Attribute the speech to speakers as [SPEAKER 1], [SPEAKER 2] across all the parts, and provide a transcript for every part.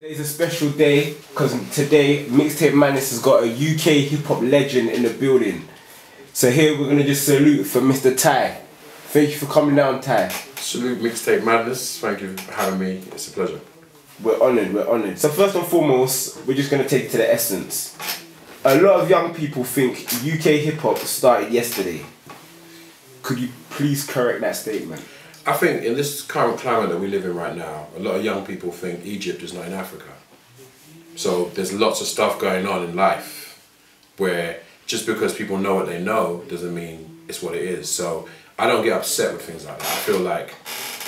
[SPEAKER 1] Today's a special day because today Mixtape Madness has got a UK hip hop legend in the building. So here we're gonna just salute for Mr. Ty. Thank you for coming down, Ty.
[SPEAKER 2] Salute Mixtape Madness. Thank you for having me. It's a pleasure.
[SPEAKER 1] We're honoured, we're honoured. So first and foremost, we're just gonna take it to the essence. A lot of young people think UK hip hop started yesterday. Could you please correct that statement?
[SPEAKER 2] I think in this current climate that we live in right now, a lot of young people think Egypt is not in Africa. So there's lots of stuff going on in life where just because people know what they know doesn't mean it's what it is. So I don't get upset with things like that. I feel like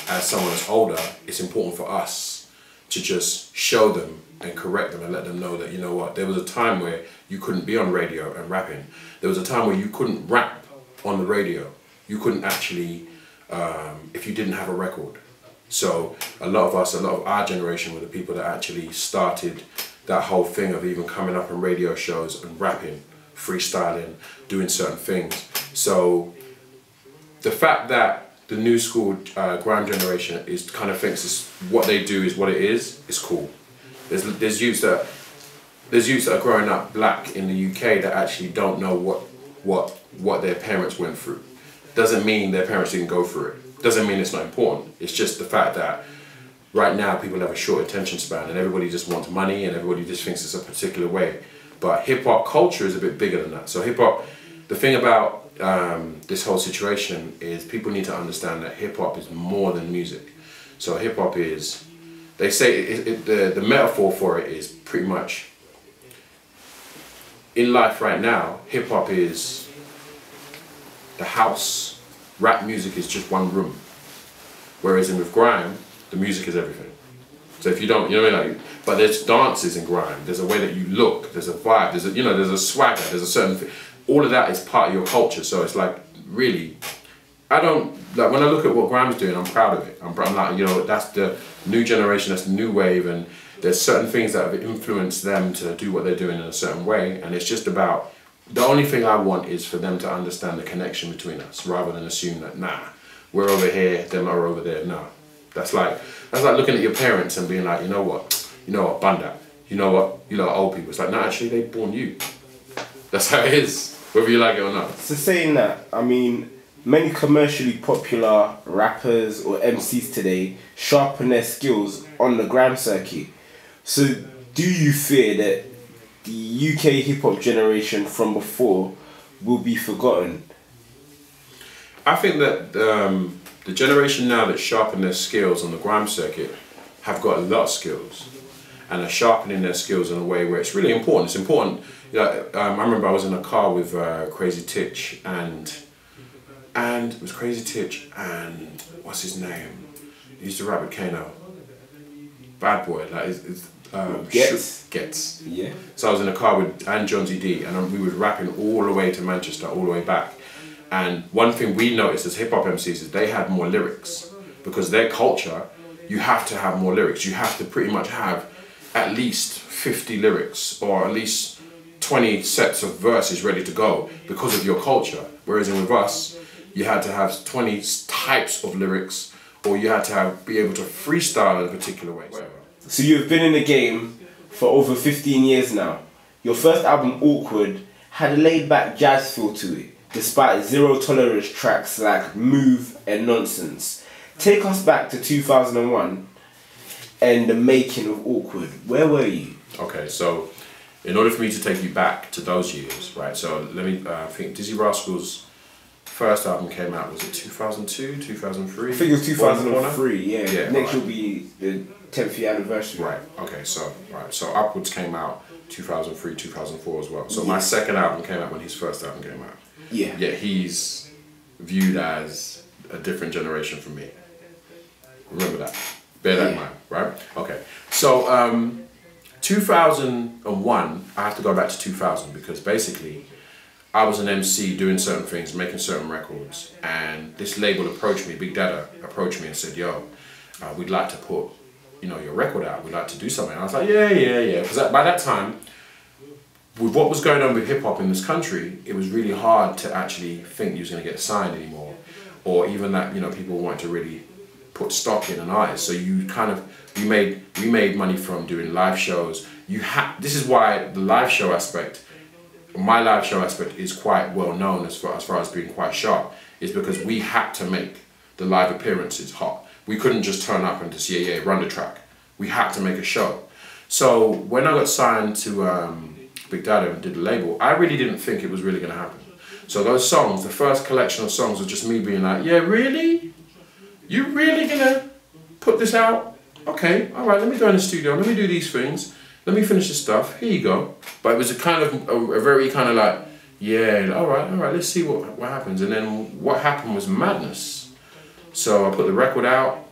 [SPEAKER 2] as someone that's older, it's important for us to just show them and correct them and let them know that, you know what, there was a time where you couldn't be on radio and rapping. There was a time where you couldn't rap on the radio. You couldn't actually, if you didn't have a record. So a lot of us, a lot of our generation were the people that actually started that whole thing of even coming up on radio shows and rapping, freestyling, doing certain things. So the fact that the new school grime generation is kind of thinks what they do is what it is cool. There's youths that are growing up black in the UK that actually don't know what their parents went through. Doesn't mean their parents didn't go through it. Doesn't mean it's not important. It's just the fact that right now people have a short attention span and everybody just wants money and everybody just thinks it's a particular way. But hip hop culture is a bit bigger than that. So hip hop, the thing about this whole situation is people need to understand that hip hop is more than music. So hip hop is, they say the metaphor for it is pretty much in life right now. Hip hop is the house, rap music is just one room. Whereas with grime, the music is everything. So if you don't, you know what I mean? Like, but there's dances in grime, there's a way that you look, there's a vibe, there's a, you know, there's a swagger, there's a certain thing. All of that is part of your culture. So it's like, really, I don't, like when I look at what grime's doing, I'm proud of it. I'm like, you know, that's the new generation, that's the new wave, and there's certain things that have influenced them to do what they're doing in a certain way, and it's just about, the only thing I want is for them to understand the connection between us, rather than assume that, nah, we're over here, them are over there. No. That's like looking at your parents and being like, you know what, Banda, you know what, you know, old people. It's like, no, actually, they born you. That's how it is, whether you like it or not.
[SPEAKER 1] So saying that, I mean, many commercially popular rappers or MCs today sharpen their skills on the grime circuit. So do you fear that the UK hip hop generation from before will be forgotten?
[SPEAKER 2] I think that the generation now that sharpen their skills on the grime circuit have got a lot of skills and are sharpening their skills in a way where it's really important. It's important. You know, I remember I was in a car with Crazy Titch and it was Crazy Titch and what's his name? He used to rap with Kano. Bad Boy, like Gets.
[SPEAKER 1] Yeah.
[SPEAKER 2] So I was in a car with John Z and we were rapping all the way to Manchester, all the way back. And one thing we noticed as hip hop MCs is they had more lyrics, because their culture, you have to have more lyrics. You have to pretty much have at least 50 lyrics or at least 20 sets of verses ready to go because of your culture. Whereas with us, you had to have 20 types of lyrics, or you had to be able to freestyle in a particular way.
[SPEAKER 1] So you've been in the game for over 15 years now. Your first album, Awkward, had a laid-back jazz feel to it, despite zero-tolerance tracks like Move and Nonsense. Take us back to 2001 and the making of Awkward. Where were you?
[SPEAKER 2] Okay, so in order for me to take you back to those years, right, so let me think Dizzy Rascal's first album came out, was it 2002, 2003?
[SPEAKER 1] I think it was 2003, yeah. Next
[SPEAKER 2] right.
[SPEAKER 1] will be the 10th year anniversary.
[SPEAKER 2] Right, okay, so Upwards came out 2003, 2004 as well. So my second album came out when his first album came out.
[SPEAKER 1] Yeah.
[SPEAKER 2] Yet he's viewed as a different generation from me. Remember that. Bear that in mind, right? Okay. So 2001, I have to go back to 2000 because basically I was an MC doing certain things, making certain records, and this label approached me, Big Dada approached me and said, yo, we'd like to put, you know, your record out, we'd like to do something. And I was like, yeah. Because by that time, with what was going on with hip hop in this country, it was really hard to actually think you was going to get signed anymore, or even that, you know, people wanted to really put put stock in an artist. So you kind of, we made money from doing live shows. This is why the live show aspect, my live show aspect is quite well known as far as being quite sharp, is because we had to make the live appearances hot. We couldn't just turn up and just, yeah, run the track. We had to make a show. So when I got signed to Big Daddy and did the label, I really didn't think it was really going to happen. So those songs, the first collection of songs was just me being like, yeah, really? You really going to put this out? Okay, all right, let me go in the studio, let me do these things, let me finish this stuff, here you go. But it was a kind of, a very kind of like, yeah, all right, let's see what happens. And then what happened was madness. So I put the record out.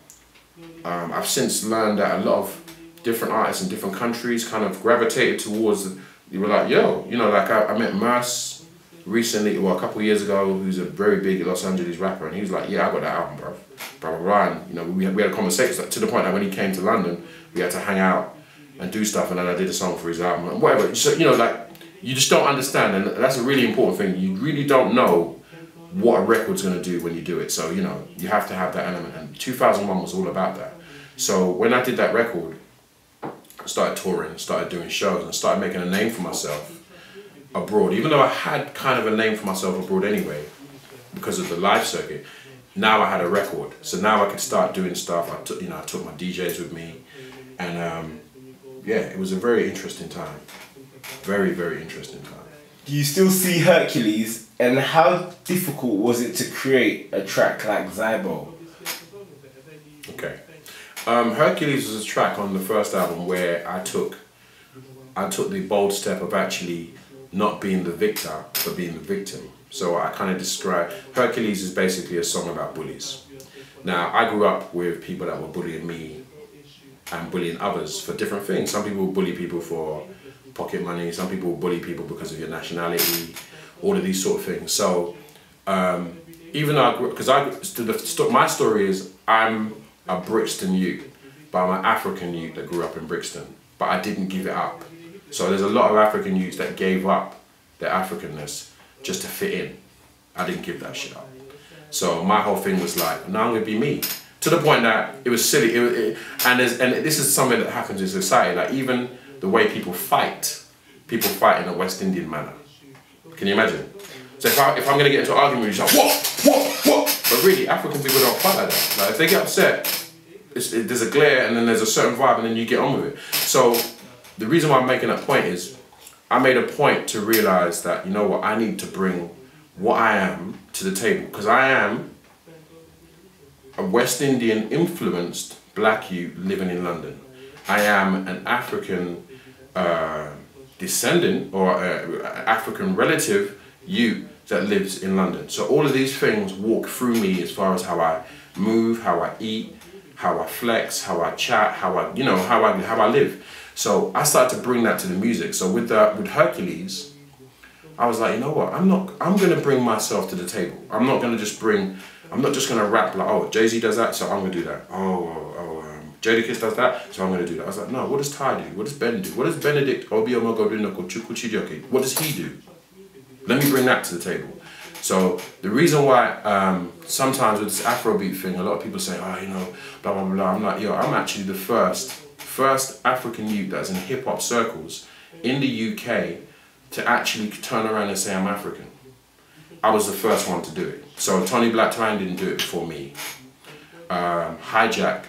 [SPEAKER 2] I've since learned that a lot of different artists in different countries kind of gravitated towards, you were like, yo, you know, like I met Merce recently, well, a couple of years ago, who's a very big Los Angeles rapper, and he was like, yeah, I got that album, bro. Blah, blah, blah. And, you know, we had a conversation to the point that when he came to London, we had to hang out and do stuff, and then I did a song for his album, and whatever. So, you know, like, you just don't understand, and that's a really important thing. You really don't know what a record's gonna do when you do it. So, you know, you have to have that element, and 2001 was all about that. So when I did that record, I started touring, started doing shows, and started making a name for myself abroad. Even though I had kind of a name for myself abroad anyway, because of the live circuit, now I had a record. So now I could start doing stuff. I took my DJs with me, and yeah, it was a very interesting time. Very, very interesting time.
[SPEAKER 1] Do you still see Hercules, and how difficult was it to create a track like Zybo?
[SPEAKER 2] Okay. Hercules was a track on the first album where I took the bold step of actually not being the victor, but being the victim. So I kind of describe, Hercules is basically a song about bullies. Now, I grew up with people that were bullying me and bullying others for different things. Some people bully people for pocket money, some people bully people because of your nationality, all of these sort of things. So even though I grew up, because my story is I'm a Brixton youth, but I'm an African youth that grew up in Brixton, but I didn't give it up. So there's a lot of African youths that gave up their Africanness just to fit in. I didn't give that shit up. So my whole thing was like, now I'm gonna be me. To the point that it was silly, and this is something that happens in society, like even the way people fight in a West Indian manner. Can you imagine? So if I'm gonna get into an argument with you, it's like, what? But really, African people don't fight like that. Like if they get upset, there's a glare and then there's a certain vibe and then you get on with it. So the reason why I'm making that point is, I made a point to realize that, you know what, I need to bring what I am to the table, because I am a West Indian influenced black youth living in London. I am an African descendant or African relative youth that lives in London. So all of these things walk through me as far as how I move, how I eat, how I flex, how I chat, how I live. So I started to bring that to the music. So with Hercules, I was like, you know what, I'm gonna bring myself to the table. I'm not just gonna rap like, oh, Jay-Z does that, so I'm gonna do that. Jadakiss does that, so I'm gonna do that. I was like, no, what does Ty do? What does Ben do? What does Benedict what does he do? Let me bring that to the table. So the reason why sometimes with this Afrobeat thing, a lot of people say, oh, you know, blah, blah, blah. I'm like, yo, I'm actually the first African youth that's in hip hop circles in the UK to actually turn around and say I'm African. I was the first one to do it. So Tony Black Twine didn't do it before me. Hijack,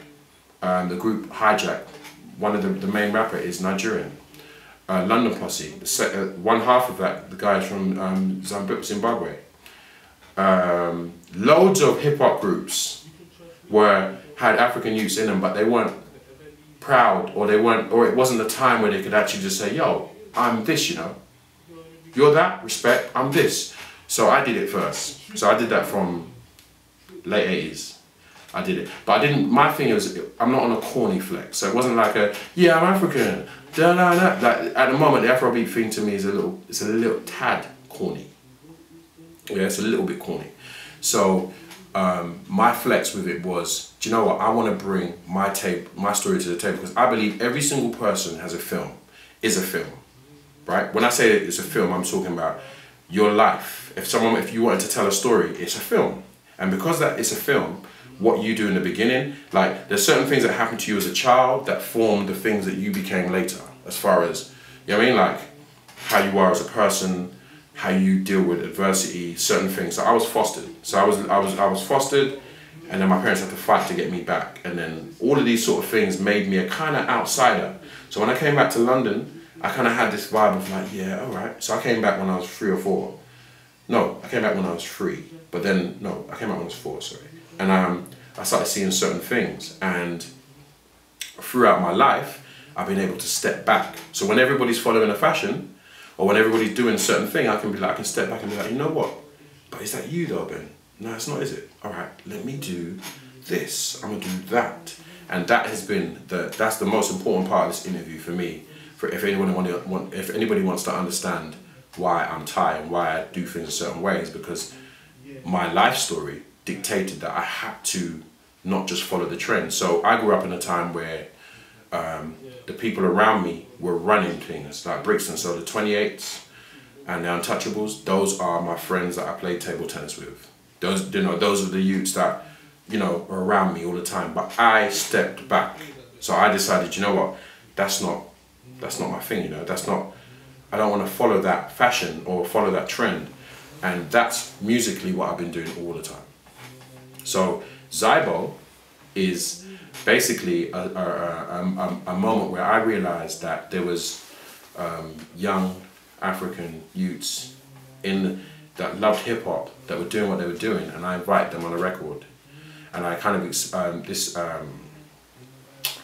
[SPEAKER 2] the group Hijack, one of the main rapper is Nigerian. London Posse, one half of that, the guys from Zimbabwe. Loads of hip hop groups had African youths in them, but they weren't proud, or it wasn't the time where they could actually just say, yo, I'm this, you know. You're that, respect, I'm this. So I did it first. So I did that from late 80s. I did it. But I didn't, my thing is, I'm not on a corny flex. So it wasn't like yeah, I'm African. Da, da, da. Like, at the moment, the Afrobeat thing to me is it's a little tad corny. Yeah, it's a little bit corny. So my flex with it was, do you know what? I want to bring my story to the table, because I believe every single person is a film, right? When I say it's a film, I'm talking about your life. If you wanted to tell a story, it's a film. And because that it's a film, what you do in the beginning. Like, there's certain things that happen to you as a child that form the things that you became later, as far as, you know what I mean? Like, how you are as a person, how you deal with adversity, certain things. So I was fostered. So I was fostered, and then my parents had to fight to get me back. And then all of these sort of things made me a kind of outsider. So when I came back to London, I kind of had this vibe of like, yeah, all right. So I came back when I was 3 or 4. No, I came back when I was 3. But then, no, I came back when I was 4, sorry. And I started seeing certain things, and throughout my life, I've been able to step back. So when everybody's following a fashion, or when everybody's doing a certain thing, I can be like, I can step back and be like, you know what? But is that you though, Ben? No, it's not, is it? All right, let me do this. I'm gonna do that, and that has been that's the most important part of this interview for me. For if anybody wants to understand why I'm Thai and why I do things a certain ways, because my life story dictated that I had to not just follow the trend. So I grew up in a time where the people around me were running things like Brixton. So the 28s and the Untouchables, those are my friends that I played table tennis with. Those, you know, those are the youths that, you know, are around me all the time. But I stepped back. So I decided, you know what, that's not my thing, you know, I don't want to follow that fashion or follow that trend. And that's musically what I've been doing all the time. So Zybo is basically a moment where I realized that there was young African youths that loved hip hop, that were doing what they were doing, and I invited them on a record. And I kind of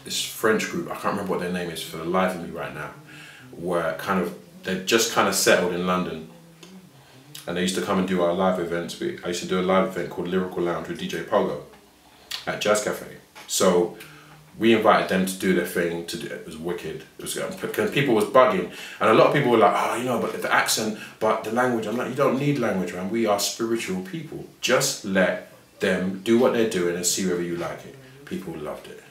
[SPEAKER 2] this French group, I can't remember what their name is for the life of me right now, they just kind of settled in London. And they used to come and do our live events. I used to do a live event called Lyrical Lounge with DJ Pogo at Jazz Cafe. So we invited them to do their thing. It was wicked. It was because people was bugging, and a lot of people were like, "Oh, you know, but the accent, but the language." I'm like, "You don't need language, man. We are spiritual people. Just let them do what they're doing and see whether you like it." People loved it,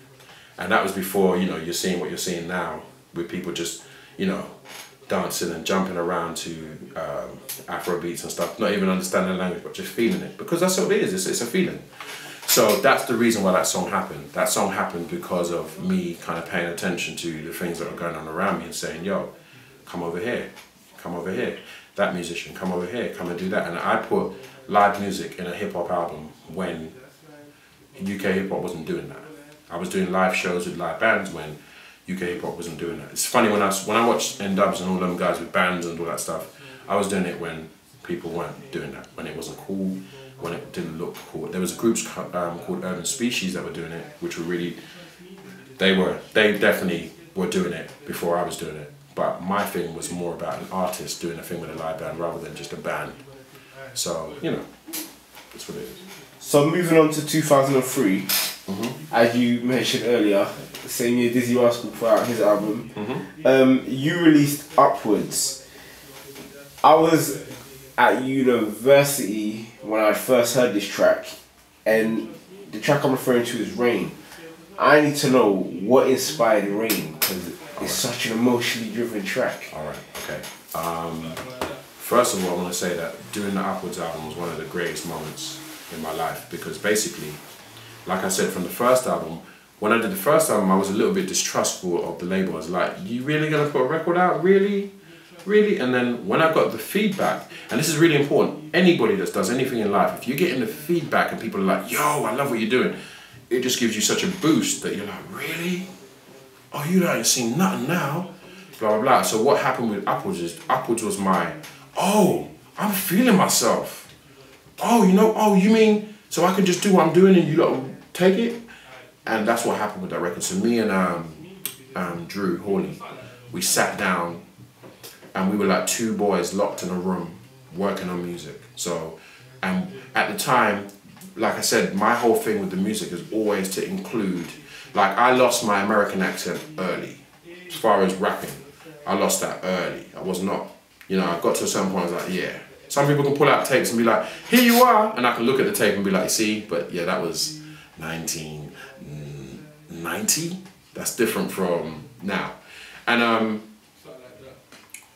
[SPEAKER 2] and that was before, you know, you're seeing what you're seeing now, with people just, you know, dancing and jumping around to Afro beats and stuff, not even understanding the language, but just feeling it, because that's what it is. It's a feeling. So that's the reason why that song happened. That song happened because of me kind of paying attention to the things that were going on around me and saying, yo, come over here, that musician, come over here, come and do that. And I put live music in a hip hop album when UK hip hop wasn't doing that. I was doing live shows with live bands when UK hip hop wasn't doing that. It's funny, when I watched N-Dubs and all them guys with bands and all that stuff, I was doing it when people weren't doing that, when it wasn't cool, when it didn't look cool. There was groups called Urban Species that were doing it, which were really, they definitely were doing it before I was doing it. But my thing was more about an artist doing a thing with a live band rather than just a band. So, you know, that's what it is.
[SPEAKER 1] So moving on to 2003, as you mentioned earlier, the same year Dizzy Rascal put out his album, you released Upwards. I was at university when I first heard this track, and the track I'm referring to is Rain. I need to know what inspired Rain, because it's such an emotionally driven track.
[SPEAKER 2] Alright, okay. First of all, I want to say that doing the Upwards album was one of the greatest moments in my life, because basically, like I said, from the first album, when I did the first album, I was a little bit distrustful of the label. I was like, you really gonna put a record out? Really? Really? And then when I got the feedback, and this is really important, anybody that does anything in life, if you're getting the feedback and people are like, yo, I love what you're doing, it just gives you such a boost that you're like, really? Oh, you ain't seen nothing now? Blah, blah, blah. So what happened with Upwards is, Upwards was my, oh, I'm feeling myself. Oh, you know, oh, you mean, so I can just do what I'm doing and you don't take it? And that's what happened with that record. So me and Drew Hawley, we sat down and we were like two boys locked in a room working on music. So, and at the time, like I said, my whole thing with the music is always to include, like I lost my American accent early. As far as rapping, I lost that early. I was not, you know, I got to a certain point, I was like, yeah. Some people can pull out tapes and be like, here you are, and I can look at the tape and be like, see, but yeah, that was 1990. That's different from now. And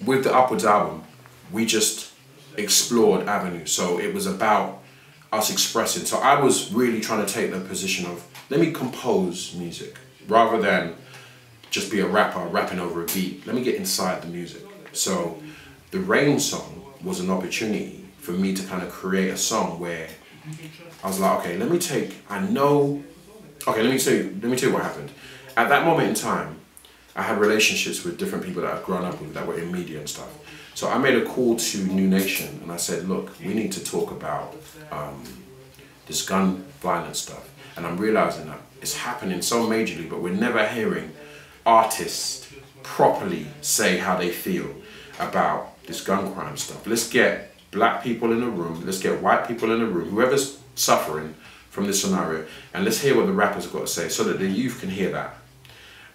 [SPEAKER 2] with the Upwards album, we just explored avenues. So it was about us expressing. So I was really trying to take the position of, let me compose music rather than just be a rapper rapping over a beat. Let me get inside the music. So the Rain song was an opportunity for me to kind of create a song where I was like, okay, let me tell you what happened. At that moment in time, I had relationships with different people that I'd grown up with that were in media and stuff. So I made a call to New Nation and I said, look, we need to talk about this gun violence stuff. And I'm realizing that it's happening so majorly, but we're never hearing artists properly say how they feel about this gun crime stuff. Let's get black people in the room, let's get white people in the room, whoever's suffering from this scenario, and let's hear what the rappers have got to say so that the youth can hear that.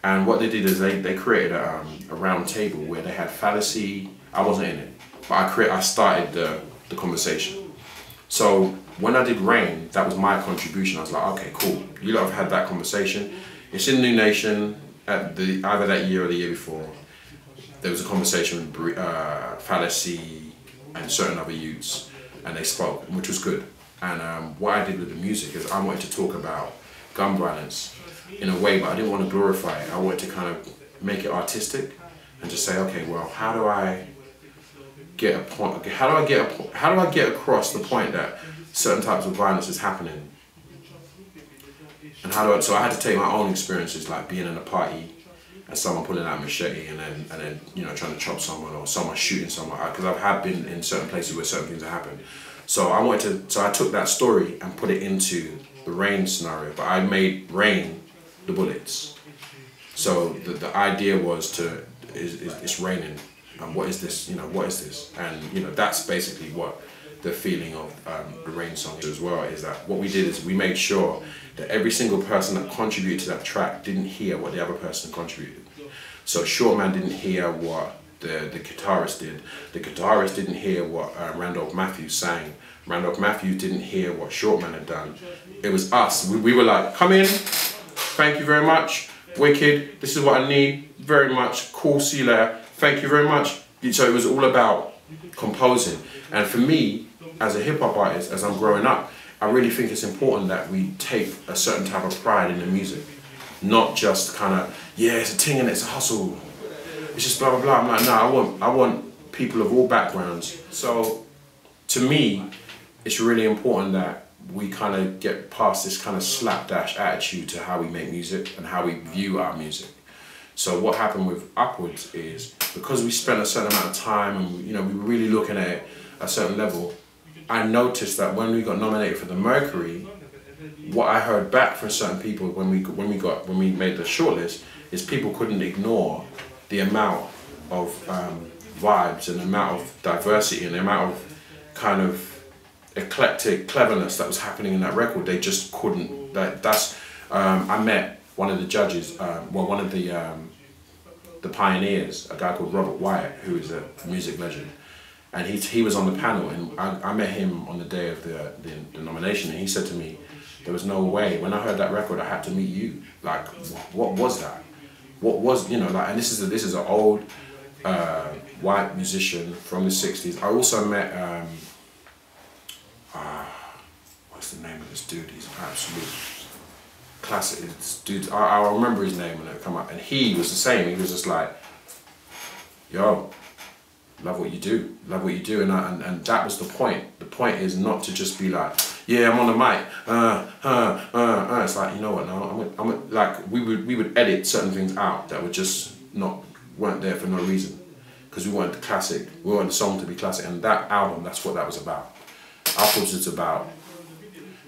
[SPEAKER 2] And what they did is they created a round table where they had fallacy. I wasn't in it, but I started the conversation. So when I did Rain, that was my contribution. I was like, okay, cool. You lot have had that conversation. It's in New Nation at either that year or the year before. There was a conversation with Fallacy and certain other youths, and they spoke, which was good. And what I did with the music is I wanted to talk about gun violence in a way, but I didn't want to glorify it. I wanted to kind of make it artistic and just say, okay, well, how do I get a point? Okay, how do I get across the point that certain types of violence is happening? And so I had to take my own experiences, like being in a party and someone pulling out a machete and then you know, trying to chop someone or someone shooting someone, because I've been in certain places where certain things have happened. So I took that story and put it into the Rain scenario, but I made Rain the bullets. So the idea was it's raining, and what is this? You know, what is this? And you know, that's basically what the feeling of the Rain song as well is. That what we did is we made sure that every single person that contributed to that track didn't hear what the other person contributed. So Shortman didn't hear what the guitarist did. The guitarist didn't hear what Randolph Matthews sang. Randolph Matthews didn't hear what Shortman had done. It was us. We were like, come in, thank you very much, wicked, this is what I need, very much, cool, see you later, thank you very much. So it was all about composing. And for me, as a hip hop artist, as I'm growing up, I really think it's important that we take a certain type of pride in the music. Not just kind of, yeah, it's a ting and it's a hustle. It's just blah, blah, blah. I'm like, no, I want people of all backgrounds. So to me, it's really important that we kind of get past this kind of slapdash attitude to how we make music and how we view our music. So what happened with Upwards is, because we spent a certain amount of time and you know, we were really looking at it at a certain level, I noticed that when we got nominated for the Mercury, what I heard back from certain people when we made the shortlist is people couldn't ignore the amount of vibes and the amount of diversity and the amount of kind of eclectic cleverness that was happening in that record. They just couldn't. I met one of the judges, one of the pioneers, a guy called Robert Wyatt, who is a music legend. And he was on the panel, and I met him on the day of the nomination, and he said to me, there was no way, when I heard that record, I had to meet you. Like, what was that? What was, you know, like, and this is an old white musician from the 60s. I also met, what's the name of this dude? He's absolute classic. This dude, I'll remember his name when it come up, and he was the same. He was just like, yo, love what you do, and that was the point. The point is not to just be like, yeah, I'm on the mic, It's like, you know what? No, like we would edit certain things out that were just weren't there for no reason, because we wanted the classic, we wanted the song to be classic, and that album, that's what that was about. Upwards is about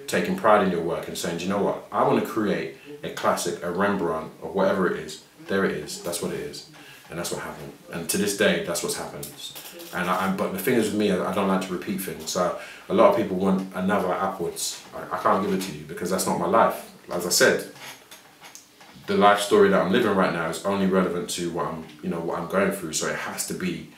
[SPEAKER 2] taking pride in your work and saying, do you know what? I want to create a classic, a Rembrandt, or whatever it is. There it is. That's what it is. And that's what happened. And to this day, that's what's happened. And but the thing is with me, I don't like to repeat things. So a lot of people want another Upwards. I can't give it to you because that's not my life. As I said, the life story that I'm living right now is only relevant to what I'm going through. So it has to be,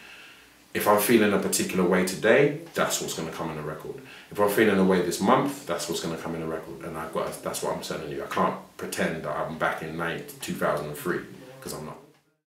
[SPEAKER 2] if I'm feeling a particular way today, that's what's going to come in the record. If I'm feeling a way this month, that's what's going to come in the record. And that's what I'm telling you. I can't pretend that I'm back in 2003, because I'm not.